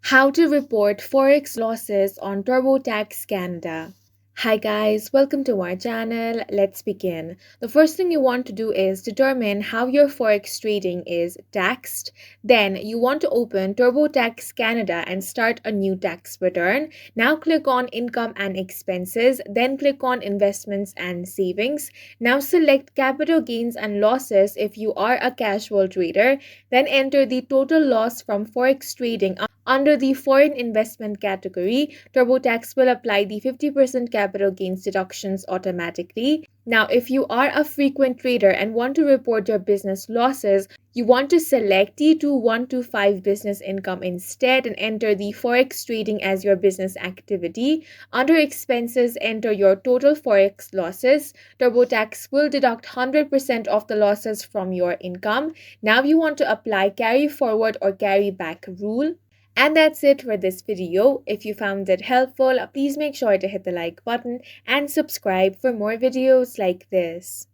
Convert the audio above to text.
How to report Forex losses on TurboTax Canada. Hi guys, welcome to our channel. Let's begin. The first thing you want to do is determine how your Forex trading is taxed. Then you want to open TurboTax Canada and start a new tax return. Now click on Income and Expenses, then click on Investments and Savings. Now select Capital Gains and Losses if you are a casual trader. Then enter the total loss from Forex trading. Under the foreign investment category, TurboTax will apply the 50% capital gains deductions automatically. Now, if you are a frequent trader and want to report your business losses, you want to select T2125 business income instead and enter the Forex trading as your business activity. Under expenses, enter your total Forex losses. TurboTax will deduct 100% of the losses from your income. Now you want to apply carry forward or carry back rule. And that's it for this video. If you found it helpful, please make sure to hit the like button and subscribe for more videos like this.